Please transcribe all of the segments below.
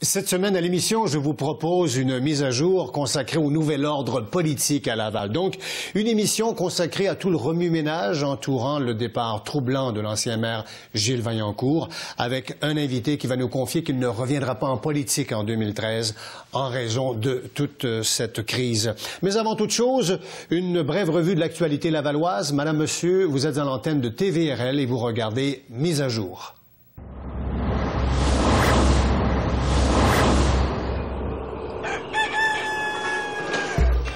Cette semaine à l'émission, je vous propose une mise à jour consacrée au nouvel ordre politique à Laval. Donc, une émission consacrée à tout le remue-ménage entourant le départ troublant de l'ancien maire Gilles Vaillancourt, avec un invité qui va nous confier qu'il ne reviendra pas en politique en 2013 en raison de toute cette crise. Mais avant toute chose, une brève revue de l'actualité lavalloise. Madame, monsieur, vous êtes à l'antenne de TVRL et vous regardez Mise à jour.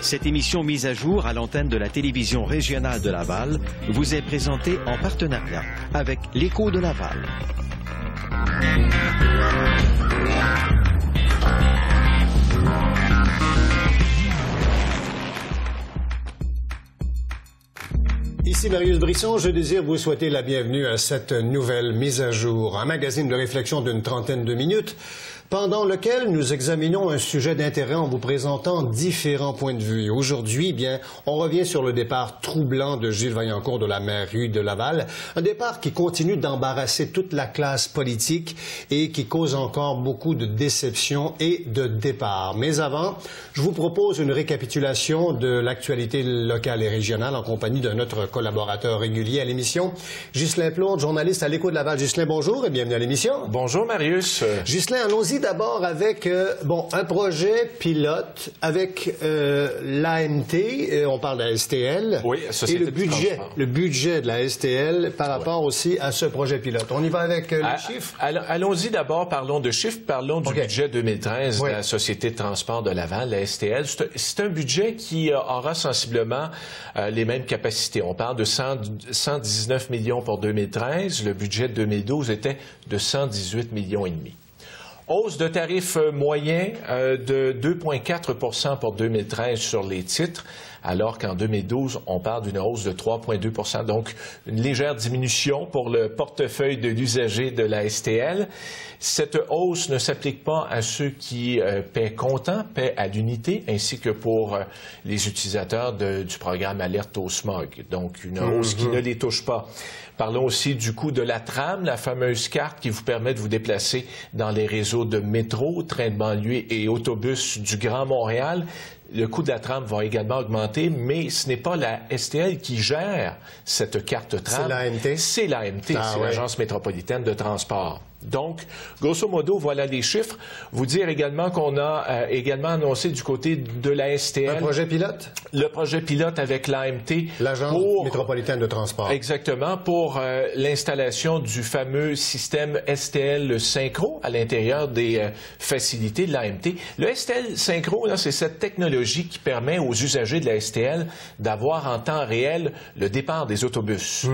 Cette émission mise à jour à l'antenne de la télévision régionale de Laval vous est présentée en partenariat avec l'Écho de Laval. Ici Marius Brisson, je désire vous souhaiter la bienvenue à cette nouvelle mise à jour, un magazine de réflexion d'une trentaine de minutes, pendant lequel nous examinons un sujet d'intérêt en vous présentant différents points de vue. Aujourd'hui, bien, on revient sur le départ troublant de Gilles Vaillancourt de la mairie de Laval, un départ qui continue d'embarrasser toute la classe politique et qui cause encore beaucoup de déceptions et de départs. Mais avant, je vous propose une récapitulation de l'actualité locale et régionale en compagnie de notre collaborateur régulier à l'émission, Ghislain Plourde, journaliste à l'Écho de Laval. Ghislain, bonjour et bienvenue à l'émission. Bonjour Marius. Ghislain, allons-y d'abord avec un projet pilote avec l'AMT, on parle de la STL, oui, et le budget de la STL par rapport aussi à ce projet pilote. On y va avec les chiffres? Allons-y d'abord, parlons de chiffres, parlons du budget 2013 de la Société de transport de Laval, la STL. C'est un budget qui aura sensiblement les mêmes capacités. On parle de 119 millions pour 2013, le budget de 2012 était de 118 millions et demi. Hausse de tarifs moyens de 2,4 % pour 2013 sur les titres, alors qu'en 2012, on parle d'une hausse de 3,2 %, donc une légère diminution pour le portefeuille de l'usager de la STL. Cette hausse ne s'applique pas à ceux qui paient comptant, paient à l'unité, ainsi que pour les utilisateurs du programme Alerte au smog, donc une hausse qui ne les touche pas. Parlons aussi du coût de la tram, la fameuse carte qui vous permet de vous déplacer dans les réseaux de métro, train de banlieue et autobus du Grand Montréal. Le coût de la tram va également augmenter, mais ce n'est pas la STL qui gère cette carte tram. C'est l'AMT? C'est l'AMT, c'est l'Agence métropolitaine de transport. Donc, grosso modo, voilà les chiffres. Vous dire également qu'on a également annoncé du côté de la STL... Un projet pilote? Le projet pilote avec l'AMT. L'Agence métropolitaine de transport. Exactement, pour l'installation du fameux système STL Synchro à l'intérieur des facilités de l'AMT. Le STL Synchro, c'est cette technologie qui permet aux usagers de la STL d'avoir en temps réel le départ des autobus.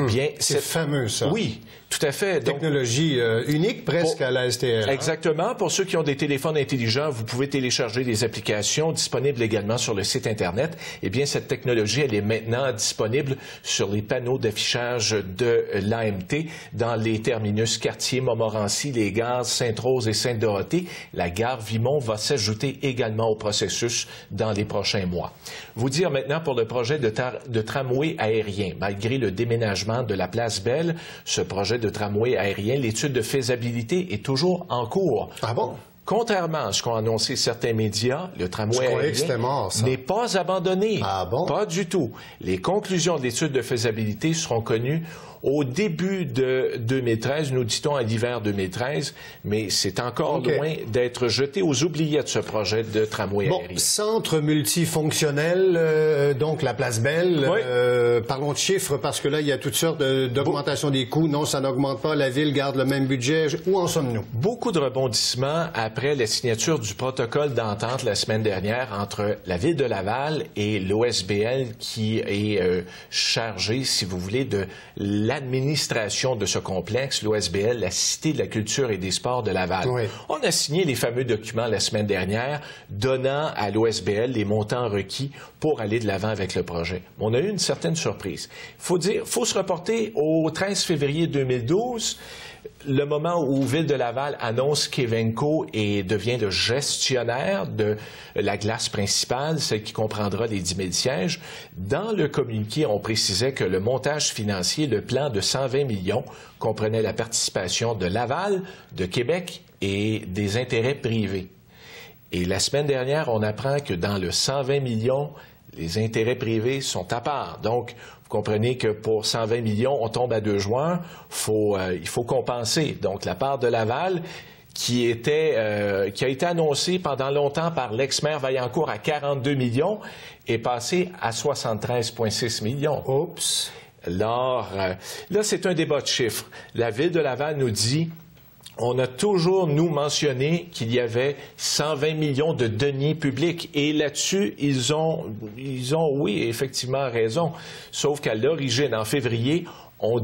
Bien, c'est fameux, ça. Oui, tout à fait. Technologie unique presque à la STL. Exactement. Pour ceux qui ont des téléphones intelligents, vous pouvez télécharger des applications disponibles également sur le site Internet. Eh bien, cette technologie, elle est maintenant disponible sur les panneaux d'affichage de l'AMT dans les terminus Cartier, Montmorency, les gares Sainte-Rose et Sainte-Dorothée. La gare Vimont va s'ajouter également au processus dans les prochains mois. Vous dire maintenant pour le projet de tramway aérien. Malgré le déménagement de la place Belle, ce projet de tramway aérien, l'étude de faisabilité est toujours en cours. Ah bon? Contrairement à ce qu'ont annoncé certains médias, le tramway aérien n'est pas abandonné. Ah bon? Pas du tout. Les conclusions de l'étude de faisabilité seront connues au début de 2013, nous dit-on à l'hiver 2013, mais c'est encore loin d'être jeté aux oubliettes ce projet de tramway aérien. Centre multifonctionnel, donc la place Belle. Parlons de chiffres parce que là, il y a toutes sortes d'augmentations des coûts. Non, ça n'augmente pas. La Ville garde le même budget. Où en sommes-nous? Beaucoup de rebondissements après la signature du protocole d'entente la semaine dernière entre la Ville de Laval et l'OSBL qui est chargé, si vous voulez, de l'administration de ce complexe, l'OSBL, la Cité de la culture et des sports de Laval. On a signé les fameux documents la semaine dernière donnant à l'OSBL les montants requis pour aller de l'avant avec le projet. On a eu une certaine surprise. Il faut se reporter au 13 février 2012. le moment où Ville de Laval annonce qu'Evenco devient le gestionnaire de la glace principale, celle qui comprendra les 10 000 sièges, dans le communiqué, on précisait que le montage financier, le plan de 120 millions, comprenait la participation de Laval, de Québec et des intérêts privés. Et la semaine dernière, on apprend que dans le 120 millions, les intérêts privés sont à part. Donc, vous comprenez que pour 120 millions, on tombe à 2 joueurs. Il faut compenser. Donc, la part de Laval, qui a été annoncée pendant longtemps par l'ex-maire Vaillancourt à 42 millions, est passée à 73,6 millions. Oups! Alors, là, c'est un débat de chiffres. La Ville de Laval nous dit... On a toujours, nous, mentionné qu'il y avait 120 millions de deniers publics. Et là-dessus, ils ont, oui, effectivement raison. Sauf qu'à l'origine, en février, on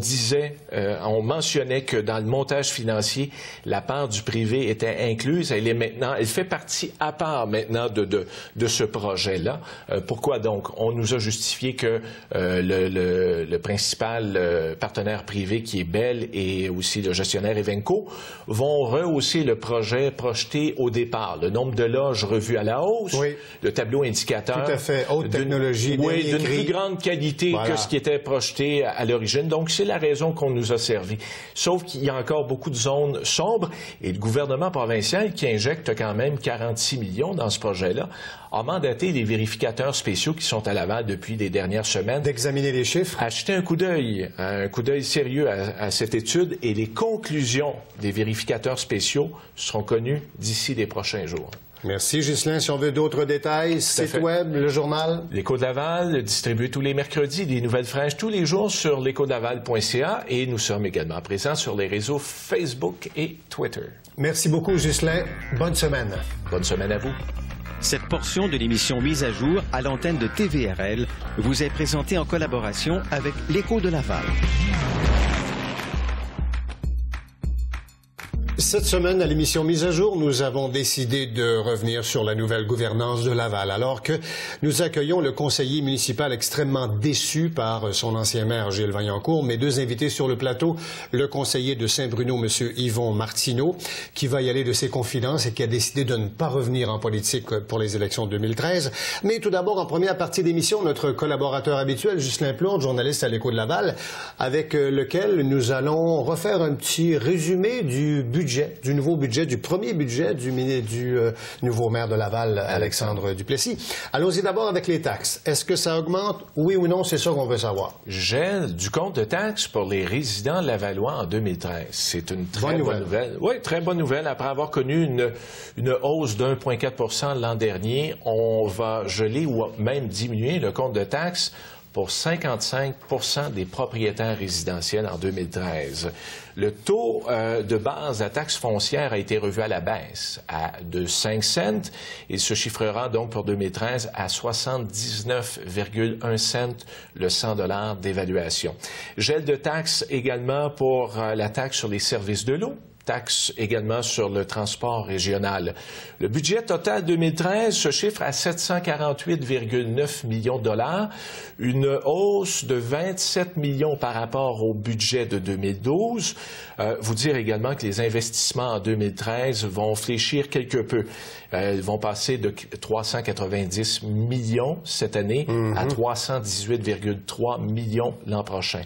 mentionnait que dans le montage financier, la part du privé était incluse. Elle fait partie à part maintenant de ce projet-là. Pourquoi donc? On nous a justifié que le principal partenaire privé, qui est Bell, et aussi le gestionnaire Evenco, vont rehausser le projet projeté au départ. Le nombre de loges revues à la hausse, oui. Le tableau indicateur. Tout à fait. Haute technologie, oui, d'une plus grande qualité que ce qui était projeté à l'origine. Donc, c'est la raison qu'on nous a servi. Sauf qu'il y a encore beaucoup de zones sombres et le gouvernement provincial, qui injecte quand même 46 millions dans ce projet-là, a mandaté les vérificateurs spéciaux qui sont à Laval depuis les dernières semaines d'examiner les chiffres, à jeter un coup d'œil sérieux à cette étude, et les conclusions des vérificateurs spéciaux seront connues d'ici les prochains jours. Merci, Ghislain. Si on veut d'autres détails, site web, le journal. L'Écho de Laval, distribué tous les mercredis, des nouvelles fraîches tous les jours sur l'échodelaval.ca, et nous sommes également présents sur les réseaux Facebook et Twitter. Merci beaucoup, Ghislain. Bonne semaine. Bonne semaine à vous. Cette portion de l'émission Mise à jour à l'antenne de TVRL vous est présentée en collaboration avec l'Écho de Laval. Cette semaine, à l'émission Mise à jour, nous avons décidé de revenir sur la nouvelle gouvernance de Laval, alors que nous accueillons le conseiller municipal extrêmement déçu par son ancien maire, Gilles Vaillancourt. Mes deux invités sur le plateau, le conseiller de Saint-Bruno, M. Yvon Martineau, qui va y aller de ses confidences et qui a décidé de ne pas revenir en politique pour les élections de 2013. Mais tout d'abord, en première partie d'émission, notre collaborateur habituel, Ghislain Plourde, journaliste à l'Écho de Laval, avec lequel nous allons refaire un petit résumé du nouveau budget, du premier budget du nouveau maire de Laval, Alexandre Duplessis. Allons-y d'abord avec les taxes. Est-ce que ça augmente? Oui ou non? C'est ça qu'on veut savoir. Gel du compte de taxes pour les résidents lavallois en 2013. C'est une très bonne nouvelle. Oui, très bonne nouvelle. Après avoir connu une hausse de 1,4 % l'an dernier, on va geler ou même diminuer le compte de taxes pour 55 % des propriétaires résidentiels en 2013. Le taux de base de la taxe foncière a été revu à la baisse de 5 cents. Il se chiffrera donc pour 2013 à 79,1 cents le 100 $ d'évaluation. Gel de taxes également pour la taxe sur les services de l'eau. Taxe également sur le transport régional. Le budget total 2013 se chiffre à 748,9 millions de dollars, une hausse de 27 millions par rapport au budget de 2012. Vous dire également que les investissements en 2013 vont fléchir quelque peu. Ils vont passer de 390 millions cette année à 318,3 millions l'an prochain.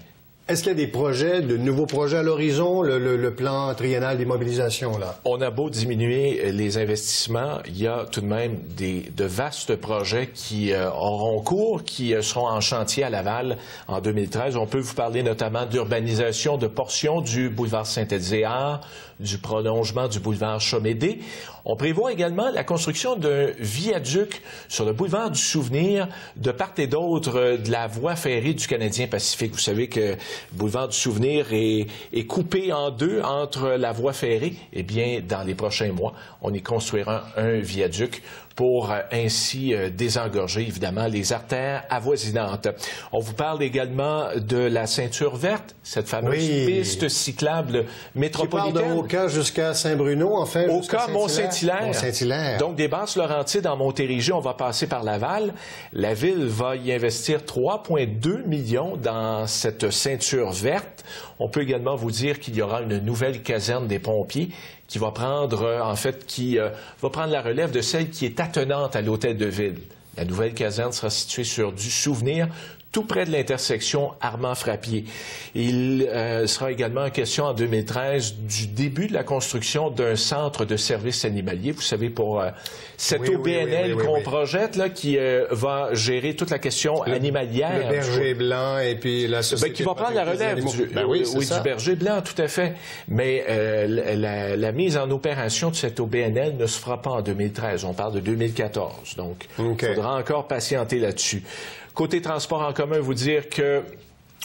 Est-ce qu'il y a des projets, de nouveaux projets à l'horizon, le plan triennal d'immobilisation, là? On a beau diminuer les investissements, il y a tout de même de vastes projets qui auront cours, qui seront en chantier à Laval en 2013. On peut vous parler notamment d'urbanisation de portions du boulevard Saint-Elzéar, du prolongement du boulevard Chomédé. On prévoit également la construction d'un viaduc sur le boulevard du Souvenir de part et d'autre de la voie ferrée du Canadien Pacifique. Vous savez que le boulevard du Souvenir est coupé en deux entre la voie ferrée. Eh bien, dans les prochains mois, on y construira un viaduc pour ainsi désengorger, évidemment, les artères avoisinantes. On vous parle également de la ceinture verte, cette fameuse piste cyclable métropolitaine. Tu parles de Oka jusqu'à Saint-Bruno, en fait. Oka, Mont-Saint-Hilaire. Mont-Saint-Hilaire. Donc, des Basses-Laurentides en Montérégie, on va passer par Laval. La Ville va y investir 3,2 millions dans cette ceinture verte. On peut également vous dire qu'il y aura une nouvelle caserne des pompiers qui va prendre, va prendre la relève de celle qui est attenante à l'hôtel de ville. La nouvelle caserne sera située sur du Souvenir, tout près de l'intersection Armand-Frappier. Il sera également question en 2013 du début de la construction d'un centre de services animaliers. Vous savez, pour cette OBNL qu'on projette, là, qui va gérer toute la question animalière. Le berger blanc et puis la société... qui va prendre la relève du berger blanc, tout à fait. Mais la mise en opération de cette OBNL ne se fera pas en 2013. On parle de 2014. Donc, il faudra encore patienter là-dessus. Côté transport en commun, vous dire que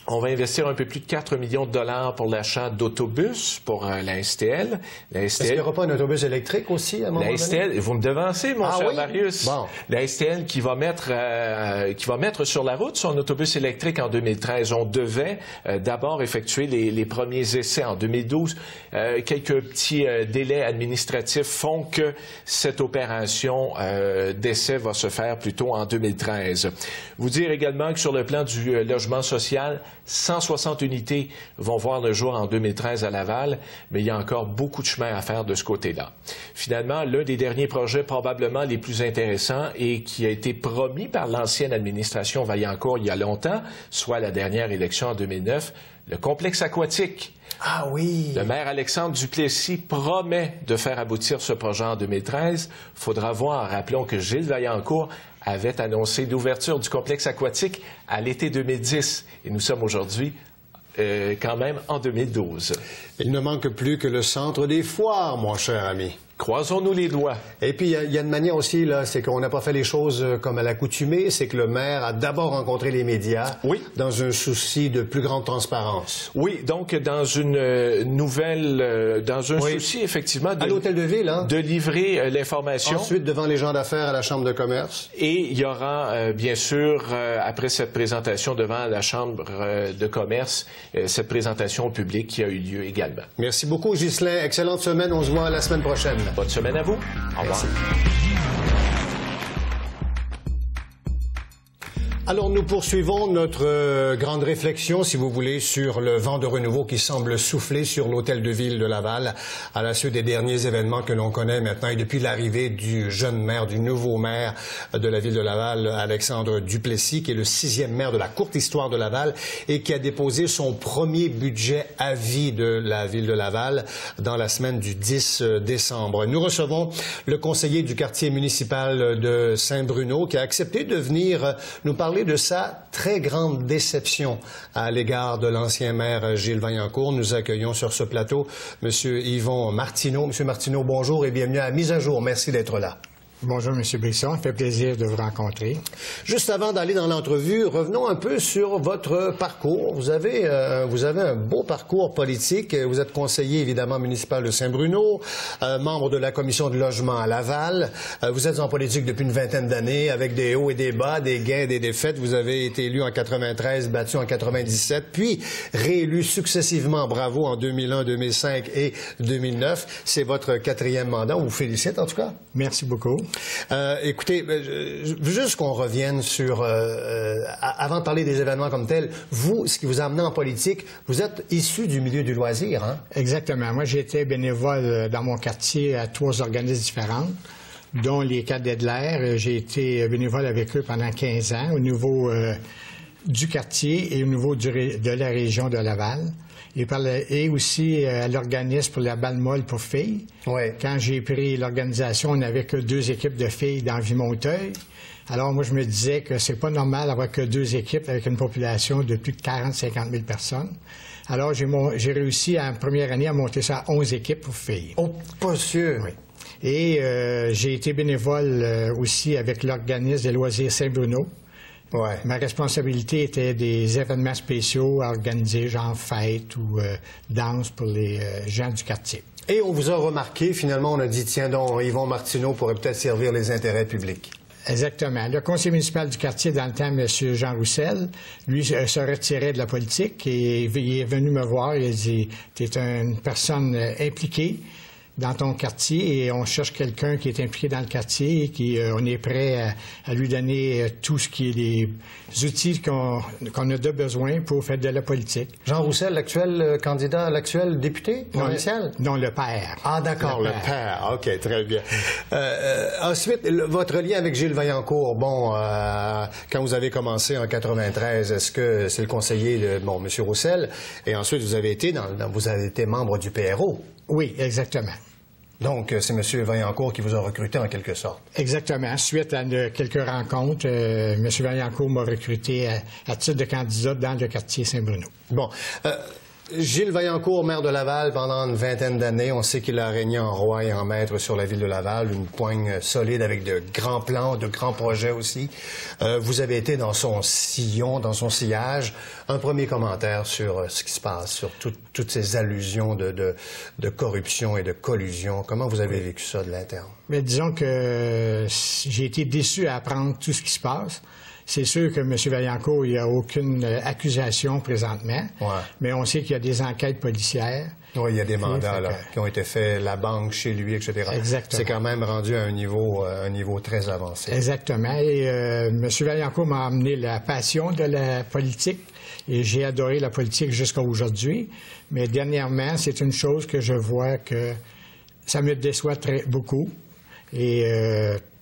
on va investir un peu plus de 4 millions de dollars pour l'achat d'autobus pour la STL. Est-ce qu'il n'y aura pas un autobus électrique aussi à un moment donné? La STL, vous me devancez, mon cher Marius. Bon. La STL qui va mettre sur la route son autobus électrique en 2013. On devait d'abord effectuer les premiers essais en 2012. Quelques petits délais administratifs font que cette opération d'essai va se faire plutôt en 2013. Vous dire également que sur le plan du logement social, 160 unités vont voir le jour en 2013 à Laval, mais il y a encore beaucoup de chemin à faire de ce côté-là. Finalement, l'un des derniers projets probablement les plus intéressants et qui a été promis par l'ancienne administration Vaillancourt il y a longtemps, soit la dernière élection en 2009, le complexe aquatique. Ah oui! Le maire Alexandre Duplessis promet de faire aboutir ce projet en 2013. Il faudra voir, rappelons que Gilles Vaillancourt avait annoncé l'ouverture du complexe aquatique à l'été 2010. Et nous sommes aujourd'hui quand même en 2012. Il ne manque plus que le centre des foires, mon cher ami. Croisons-nous les doigts. Et puis, il y a une manière aussi, là, c'est qu'on n'a pas fait les choses comme à l'accoutumée, c'est que le maire a d'abord rencontré les médias dans un souci de plus grande transparence. Oui, donc dans une nouvelle, dans un souci, effectivement, à l'hôtel de ville, hein? De livrer l'information. Ensuite, devant les gens d'affaires à la Chambre de commerce. Et il y aura, bien sûr, après cette présentation devant la Chambre de commerce, cette présentation au public qui a eu lieu également. Merci beaucoup, Ghislain. Excellente semaine. On se voit la semaine prochaine. Bonne semaine à vous. Au revoir. Alors, nous poursuivons notre grande réflexion, si vous voulez, sur le vent de renouveau qui semble souffler sur l'hôtel de ville de Laval à la suite des derniers événements que l'on connaît maintenant et depuis l'arrivée du jeune maire, du nouveau maire de la ville de Laval, Alexandre Duplessis, qui est le 6e maire de la courte histoire de Laval et qui a déposé son premier budget à vie de la ville de Laval dans la semaine du 10 décembre. Nous recevons le conseiller du quartier municipal de Saint-Bruno qui a accepté de venir nous parler de sa très grande déception à l'égard de l'ancien maire Gilles Vaillancourt. Nous accueillons sur ce plateau M. Yvon Martineau. M. Martineau, bonjour et bienvenue à Mise à jour. Merci d'être là. Bonjour, M. Brisson. Ça fait plaisir de vous rencontrer. Juste avant d'aller dans l'entrevue, revenons un peu sur votre parcours. Vous avez un beau parcours politique. Vous êtes conseiller, évidemment, municipal de Saint-Bruno, membre de la commission de logement à Laval. Vous êtes en politique depuis une vingtaine d'années, avec des hauts et des bas, des gains et des défaites. Vous avez été élu en 93, battu en 97, puis réélu successivement, bravo, en 2001, 2005 et 2009. C'est votre 4e mandat. On vous félicite, en tout cas. Merci beaucoup. Écoutez, je veux juste qu'on revienne sur, avant de parler des événements comme tels, vous, ce qui vous a amené en politique, vous êtes issu du milieu du loisir, hein? Exactement. Moi, j'étais bénévole dans mon quartier à 3 organismes différents, dont les Cadets de l'air. J'ai été bénévole avec eux pendant 15 ans au niveau du quartier et au niveau de la région de Laval. Et aussi à l'organisme pour la balle molle pour filles. Ouais. Quand j'ai pris l'organisation, on n'avait que 2 équipes de filles dans Vimontheuil. Alors moi, je me disais que c'est pas normal d'avoir que 2 équipes avec une population de plus de 40-50 000 personnes. Alors j'ai réussi en première année à monter ça à 11 équipes pour filles. Oh, pas sûr! Oui. Et j'ai été bénévole aussi avec l'organisme des loisirs Saint-Bruno. Ouais. Ma responsabilité était des événements spéciaux à organiser, genre fêtes ou danse pour les gens du quartier. Et on vous a remarqué, finalement, on a dit, tiens donc, Yvon Martineau pourrait peut-être servir les intérêts publics. Exactement. Le conseiller municipal du quartier, dans le temps, M. Jean Roussel, lui, se retirait de la politique et il est venu me voir. Il a dit, tu es une personne impliquée. dans ton quartier et on cherche quelqu'un qui est impliqué dans le quartier et on est prêt à lui donner tout ce qui est les outils qu'on a de besoin pour faire de la politique. Jean Roussel, l'actuel candidat, l'actuel député provincial? Non, le père. Ah, d'accord, le père. OK, très bien. Ensuite, votre lien avec Gilles Vaillancourt, bon, quand vous avez commencé en 93, est-ce que c'est le conseiller de, bon, M. Roussel, et ensuite vous avez été membre du PRO? Oui, exactement. Donc, c'est M. Vaillancourt qui vous a recruté en quelque sorte? Exactement. Suite à quelques rencontres, M. Vaillancourt m'a recruté à titre de candidat dans le quartier Saint-Bruno. Bon. Gilles Vaillancourt, maire de Laval pendant une vingtaine d'années, on sait qu'il a régné en roi et en maître sur la ville de Laval, une poigne solide avec de grands plans, de grands projets aussi. Vous avez été dans son sillon, dans son sillage. Un premier commentaire sur ce qui se passe, sur toutes ces allusions de corruption et de collusion. Comment vous avez vécu ça de l'interne? Mais disons que j'ai été déçu à apprendre tout ce qui se passe. C'est sûr que M. Vaillancourt, il n'y a aucune accusation présentement, mais on sait qu'il y a des enquêtes policières. Oui, il y a des mandats qui ont été faits, la banque chez lui, etc. Exactement. C'est quand même rendu à un niveau très avancé. Exactement. Et M. Vaillancourt m'a amené la passion de la politique et j'ai adoré la politique jusqu'à aujourd'hui. Mais dernièrement, c'est une chose que je vois que ça me déçoit beaucoup. Et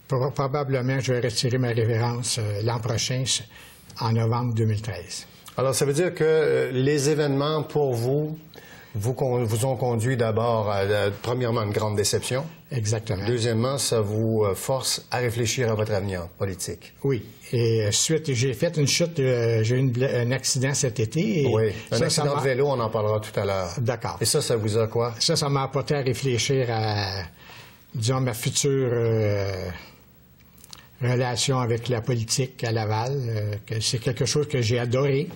probablement, je vais retirer ma révérence l'an prochain, en novembre 2013. Alors, ça veut dire que les événements, pour vous ont conduit d'abord à, premièrement, une grande déception. Exactement. Deuxièmement, ça vous force à réfléchir à votre avenir politique. Oui. Et suite, j'ai fait une chute, j'ai eu un accident cet été. Et oui, un accident de vélo, on en parlera tout à l'heure. D'accord. Et ça vous a quoi? Ça m'a apporté à réfléchir à, disons, ma future relation avec la politique à Laval. C'est quelque chose que j'ai adoré.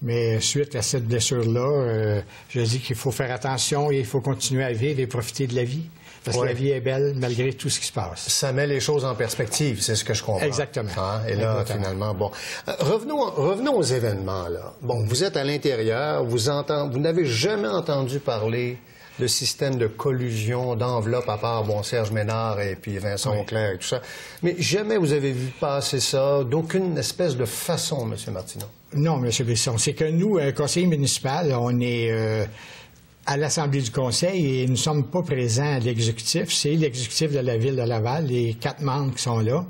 Mais suite à cette blessure-là, je dis qu'il faut faire attention et il faut continuer à vivre et profiter de la vie. Parce que la vie est belle malgré tout ce qui se passe. Ça met les choses en perspective, c'est ce que je comprends. Exactement. Et là, finalement, bon. Revenons aux événements, là. Bon, vous êtes à l'intérieur, vous n'avez jamais entendu parler de système de collusion, d'enveloppe, à part, bon, Serge Ménard et puis Vincent Auclair et tout ça. Mais jamais vous avez vu passer ça d'aucune espèce de façon, M. Martineau? Non, M. Besson. C'est que nous, conseiller municipal, on est à l'Assemblée du Conseil et nous ne sommes pas présents à l'exécutif. C'est l'exécutif de la Ville de Laval, les 4 membres qui sont là,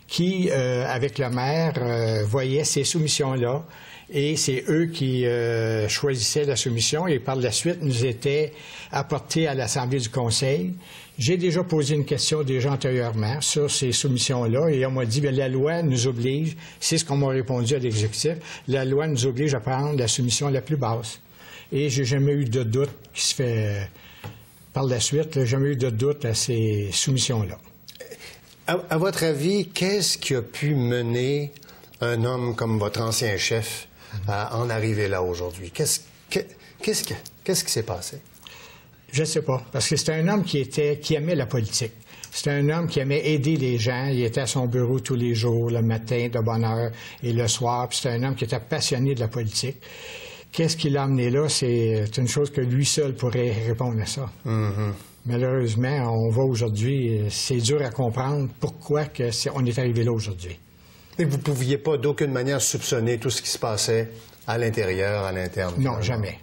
qui, avec le maire, voyaient ces soumissions-là. Et c'est eux qui choisissaient la soumission et par la suite nous étaient apportés à l'Assemblée du Conseil. J'ai déjà posé une question déjà antérieurement sur ces soumissions-là et on m'a dit, bien, la loi nous oblige, c'est ce qu'on m'a répondu à l'exécutif, la loi nous oblige à prendre la soumission la plus basse. Et j'ai jamais eu de doute qui se fait par la suite, j'ai jamais eu de doute à ces soumissions-là. À votre avis, qu'est-ce qui a pu mener un homme comme votre ancien chef à en arriver là aujourd'hui? Qu'est-ce qui s'est passé? Je ne sais pas, parce que c'était un homme qui aimait la politique. C'était un homme qui aimait aider les gens. Il était à son bureau tous les jours, le matin, de bonne heure, et le soir. Puis c'était un homme qui était passionné de la politique. Qu'est-ce qui l'a amené là? C'est une chose que lui seul pourrait répondre à ça. Mm-hmm. Malheureusement, on voit aujourd'hui, c'est dur à comprendre pourquoi on est arrivé là aujourd'hui. Et vous ne pouviez pas d'aucune manière soupçonner tout ce qui se passait à l'intérieur, à l'interne? Non, jamais.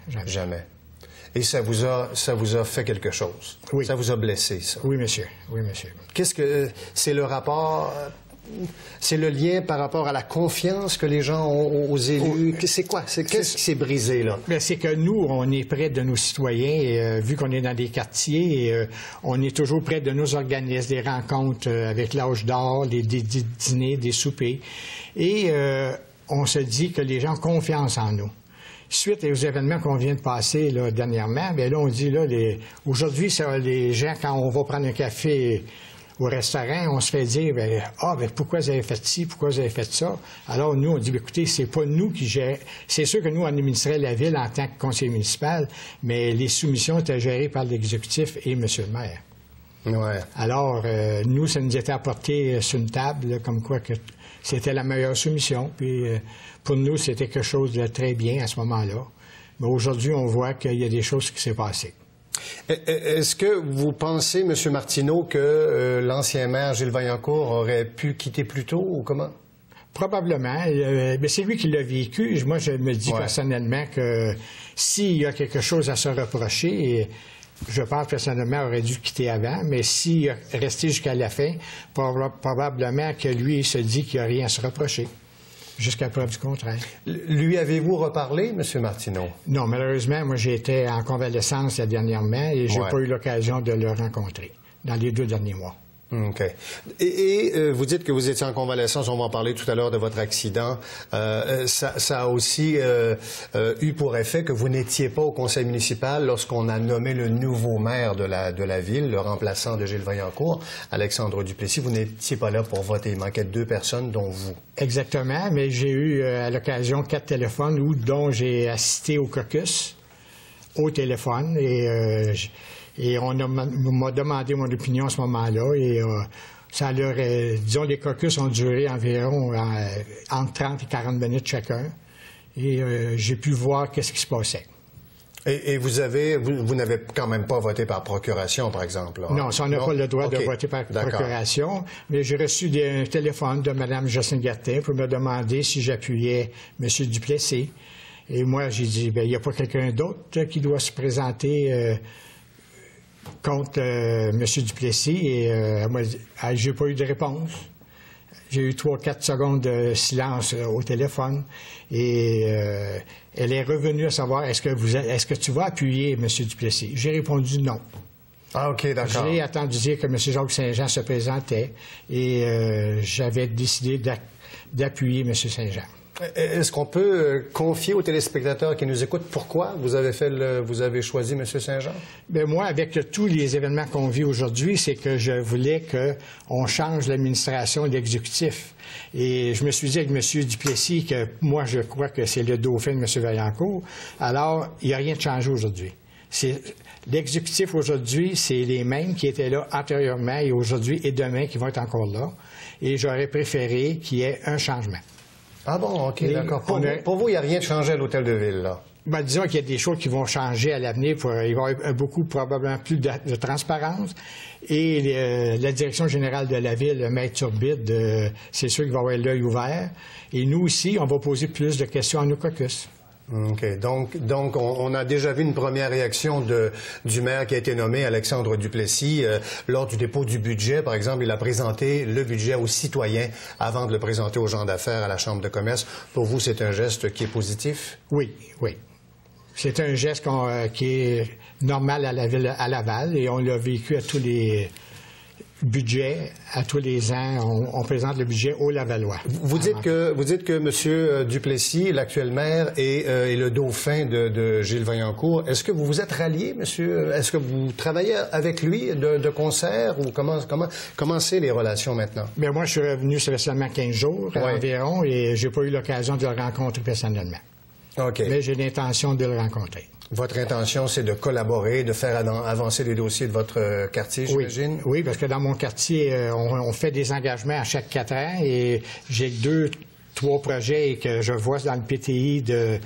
Et ça vous a fait quelque chose? Oui. Ça vous a blessé, ça? Oui, monsieur. Oui, monsieur. Qu'est-ce que c'est le rapport? C'est le lien par rapport à la confiance que les gens ont aux élus? C'est quoi? Qu'est-ce qui s'est brisé, là? Bien, c'est que nous, on est près de nos citoyens, et, vu qu'on est dans des quartiers, et, on est toujours près de nos organismes, des rencontres avec l'âge d'or, des dîners, des soupers. Et on se dit que les gens ont confiance en nous. Suite aux événements qu'on vient de passer là, dernièrement, bien là, on dit, là, aujourd'hui, les gens, quand on va prendre un café au restaurant, on se fait dire, bien, pourquoi vous avez fait ci, pourquoi vous avez fait ça? Alors, nous, on dit, bien, écoutez, c'est pas nous qui gérons. C'est sûr que nous, on administrait la ville en tant que conseiller municipal, mais les soumissions étaient gérées par l'exécutif et M. le maire. Ouais. Alors, nous, ça nous était apporté sur une table, là, comme quoi que c'était la meilleure soumission. Puis, pour nous, c'était quelque chose de très bien à ce moment-là. Mais aujourd'hui, on voit qu'il y a des choses qui s'est passées. Est-ce que vous pensez, M. Martineau, que l'ancien maire Gilles Vaillancourt aurait pu quitter plus tôt ou comment? Probablement. Mais c'est lui qui l'a vécu. Moi, je me dis personnellement que s'il y a quelque chose à se reprocher, je pense personnellement qu'il aurait dû quitter avant, mais s'il est resté jusqu'à la fin, probablement que lui, il se dit qu'il n'y a rien à se reprocher. Jusqu'à preuve du contraire. Lui avez-vous reparlé, M. Martineau? Non, malheureusement, moi, j'étais en convalescence dernièrement et j'ai pas eu l'occasion de le rencontrer dans les 2 derniers mois. OK. Et vous dites que vous étiez en convalescence, on va en parler tout à l'heure de votre accident. Ça a aussi eu pour effet que vous n'étiez pas au conseil municipal lorsqu'on a nommé le nouveau maire de la ville, le remplaçant de Gilles Vaillancourt, Alexandre Duplessis. Vous n'étiez pas là pour voter. Il manquait 2 personnes, dont vous. Exactement, mais j'ai eu à l'occasion 4 téléphones dont j'ai assisté au caucus, au téléphone, et on m'a demandé mon opinion à ce moment-là. Et ça leur disons, les caucus ont duré environ entre 30 et 40 minutes chacun. Et j'ai pu voir qu'est-ce qui se passait. Et vous n'avez quand même pas voté par procuration, par exemple? Là. Non, ça, on n'a pas le droit de voter par procuration. Mais j'ai reçu un téléphone de Mme Jocelyne Gartin pour me demander si j'appuyais M. Duplessis. Et moi, j'ai dit, bien, il n'y a pas quelqu'un d'autre qui doit se présenter contre M. Duplessis, et elle m'a dit, j'ai pas eu de réponse. J'ai eu 3-4 secondes de silence au téléphone, et elle est revenue à savoir, est-ce que tu vas appuyer M. Duplessis? J'ai répondu non. Ah, OK, d'accord. J'ai attendu dire que M. Jacques Saint-Jean se présentait, et j'avais décidé d'appuyer M. Saint-Jean. Est-ce qu'on peut confier aux téléspectateurs qui nous écoutent pourquoi vous avez choisi M. Saint-Jean? Bien, moi, avec tous les événements qu'on vit aujourd'hui, c'est que je voulais qu'on change l'administration et l'exécutif. Et je me suis dit avec M. Duplessis que moi, je crois que c'est le dauphin de M. Vaillancourt. Alors, il n'y a rien de changé aujourd'hui. L'exécutif aujourd'hui, c'est les mêmes qui étaient là antérieurement et aujourd'hui et demain qui vont être encore là. Et j'aurais préféré qu'il y ait un changement. Ah bon, OK, d'accord. Pour vous, il n'y a rien de changé à l'Hôtel de Ville, là? Ben, disons qu'il y a des choses qui vont changer à l'avenir. Il va y avoir probablement plus de transparence. Et la direction générale de la Ville, Maître Turbide, c'est sûr qu'il va avoir l'œil ouvert. Et nous aussi, on va poser plus de questions à nos caucus. OK. Donc, on a déjà vu une première réaction du maire qui a été nommé, Alexandre Duplessis. Lors du dépôt du budget, par exemple, il a présenté le budget aux citoyens avant de le présenter aux gens d'affaires à la Chambre de commerce. Pour vous, c'est un geste qui est positif? Oui, oui. C'est un geste qui est normal à la ville, à Laval, et on l'a vécu à tous les budget, à tous les ans, on présente le budget au Lavallois. Vous dites que M. Duplessis, l'actuel maire, est le dauphin de Gilles Vaillancourt. Est-ce que vous vous êtes rallié, monsieur? Est-ce que vous travaillez avec lui de concert? Ou comment c'est les relations maintenant? Bien, moi, je suis revenu, ça fait seulement 15 jours environ, et j'ai pas eu l'occasion de le rencontrer personnellement. OK. Mais j'ai l'intention de le rencontrer. Votre intention, c'est de collaborer, de faire avancer les dossiers de votre quartier, j'imagine? Oui, parce que dans mon quartier, on fait des engagements à chaque 4 ans et j'ai 2-3 projets que je vois dans le PTI de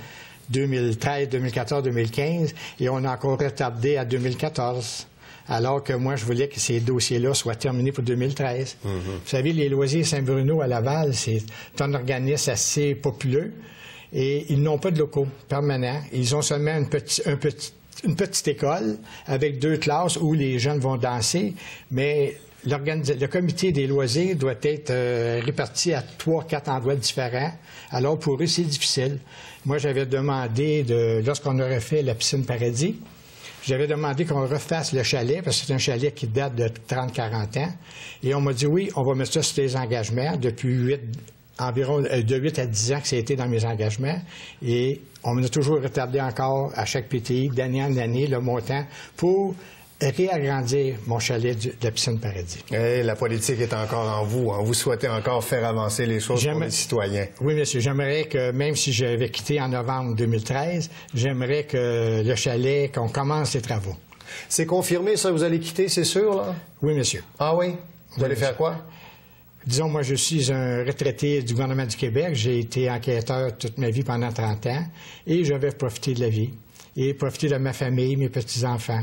2013, 2014, 2015 et on a encore retardé à 2014. Alors que moi, je voulais que ces dossiers-là soient terminés pour 2013. Vous savez, les loisirs Saint-Bruno à Laval, c'est un organisme assez populeux. Et ils n'ont pas de locaux permanents. Ils ont seulement une petite école avec 2 classes où les jeunes vont danser, mais le comité des loisirs doit être réparti à 3-4 endroits différents. Alors, pour eux, c'est difficile. Moi, j'avais demandé, lorsqu'on aurait fait la piscine Paradis, j'avais demandé qu'on refasse le chalet, parce que c'est un chalet qui date de 30-40 ans. Et on m'a dit, oui, on va mettre ça sur les engagements depuis environ de 8 à 10 ans que ça a été dans mes engagements. Et on m'a toujours retardé encore à chaque PTI, d'année en année, le montant pour réagrandir mon chalet de la piscine Paradis. Et la politique est encore en vous. Hein? Vous souhaitez encore faire avancer les choses pour les citoyens. Oui, monsieur. J'aimerais que, même si j'avais quitté en novembre 2013, j'aimerais que le chalet, qu'on commence les travaux. C'est confirmé, ça? Vous allez quitter, c'est sûr, là? Oui, monsieur. Ah oui? Vous allez faire quoi? Disons, moi, je suis un retraité du gouvernement du Québec. J'ai été enquêteur toute ma vie pendant 30 ans et je vais profiter de la vie et profiter de ma famille, mes petits-enfants.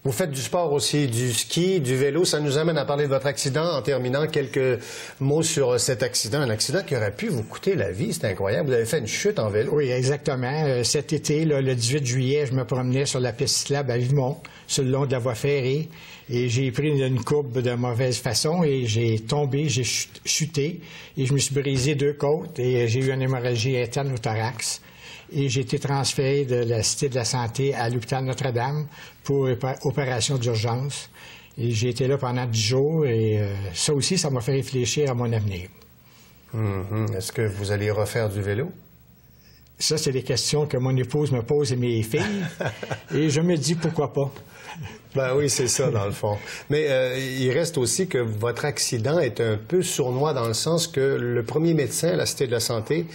Vous faites du sport aussi, du ski, du vélo. Ça nous amène à parler de votre accident. En terminant, quelques mots sur cet accident. Un accident qui aurait pu vous coûter la vie. C'est incroyable. Vous avez fait une chute en vélo. Oui, exactement. Cet été, là, le 18 juillet, je me promenais sur la piste cyclable à Vimont, sur le long de la voie ferrée. Et j'ai pris une courbe de mauvaise façon et j'ai tombé, j'ai chuté. Et je me suis brisé 2 côtes et j'ai eu une hémorragie interne au thorax. Et j'ai été transféré de la Cité de la Santé à l'hôpital Notre-Dame pour opération d'urgence. Et j'ai été là pendant 10 jours et ça aussi, ça m'a fait réfléchir à mon avenir. Est-ce que vous allez refaire du vélo? Ça, c'est des questions que mon épouse me pose et mes filles. Et je me dis pourquoi pas. Ben oui, c'est ça, dans le fond. Mais il reste aussi que votre accident est un peu sournois dans le sens que le premier médecin à la Cité de la Santé,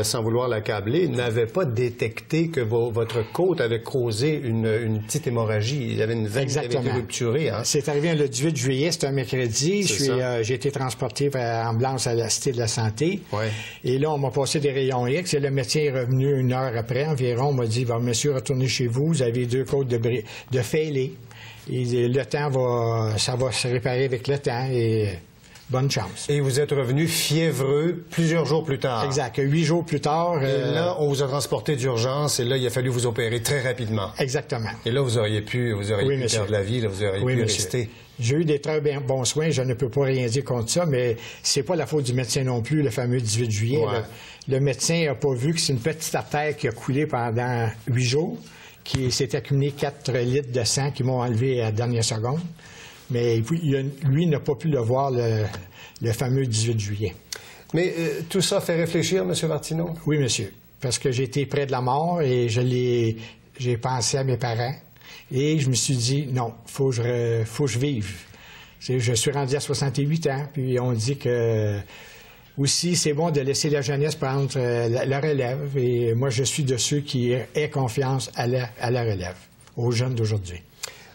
sans vouloir l'accabler, n'avait pas détecté que votre côte avait causé une petite hémorragie. Il y avait une veine qui avait été rupturée. Hein? C'est arrivé le 18 juillet, c'était un mercredi. J'ai été transporté par ambulance à la Cité de la Santé. Ouais. Et là, on m'a passé des rayons X et le médecin est revenu 1 heure après environ. On m'a dit, monsieur, retournez chez vous, vous avez 2 côtes de fêlés. Et le temps ça va se réparer avec le temps et bonne chance. Et vous êtes revenu fiévreux plusieurs jours plus tard. Exact. 8 jours plus tard. Et là, on vous a transporté d'urgence et là, il a fallu vous opérer très rapidement. Exactement. Et là, vous auriez pu perdre la vie, là, vous auriez pu rester. J'ai eu des très bons soins, je ne peux pas rien dire contre ça, mais c'est pas la faute du médecin non plus, le fameux 18 juillet. Ouais. Le médecin n'a pas vu que c'est une petite artère qui a coulé pendant 8 jours. Qui s'est accumulé 4 litres de sang qui m'ont enlevé à la dernière seconde. Mais lui n'a pas pu le voir le fameux 18 juillet. Mais tout ça fait réfléchir, M. Martineau? Oui, monsieur. Parce que j'ai été près de la mort et j'ai pensé à mes parents. Et je me suis dit, non, faut que je vive. Je suis rendu à 68 ans, puis on dit que... Aussi, c'est bon de laisser la jeunesse prendre la relève. Et moi, je suis de ceux qui aient confiance à la relève, aux jeunes d'aujourd'hui.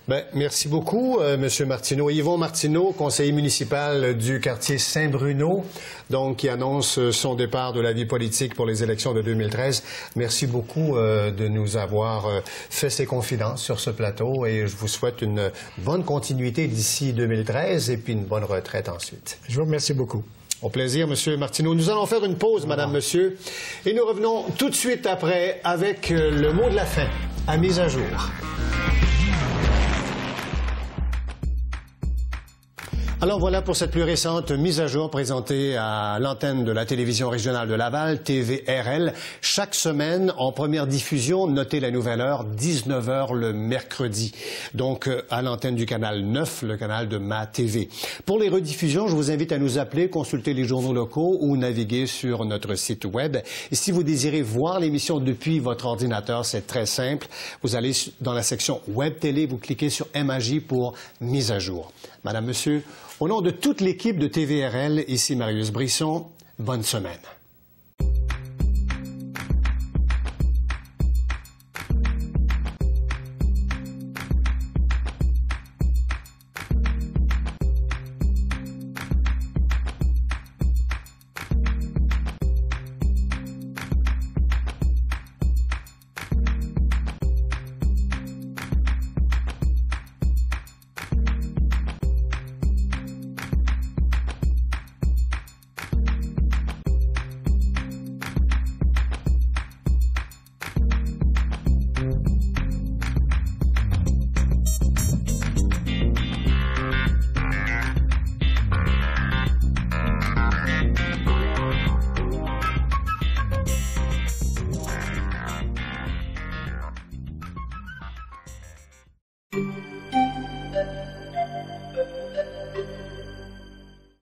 Bien, merci beaucoup, M. Martineau. Yvon Martineau, conseiller municipal du quartier Saint-Bruno, donc qui annonce son départ de la vie politique pour les élections de 2013. Merci beaucoup de nous avoir fait ces confidences sur ce plateau et je vous souhaite une bonne continuité d'ici 2013 et puis une bonne retraite ensuite. Je vous remercie beaucoup. Au plaisir, M. Martineau. Nous allons faire une pause, Madame, Monsieur, et nous revenons tout de suite après avec le mot de la fin, à mise à jour. Alors voilà pour cette plus récente mise à jour présentée à l'antenne de la télévision régionale de Laval, TVRL. Chaque semaine, en première diffusion, notez la nouvelle heure, 19h le mercredi. Donc à l'antenne du canal 9, le canal de Ma TV. Pour les rediffusions, je vous invite à nous appeler, consulter les journaux locaux ou naviguer sur notre site web. Et si vous désirez voir l'émission depuis votre ordinateur, c'est très simple. Vous allez dans la section Web Télé, vous cliquez sur MAJ pour mise à jour. Madame, Monsieur, au nom de toute l'équipe de TVRL, ici Marius Brisson, bonne semaine.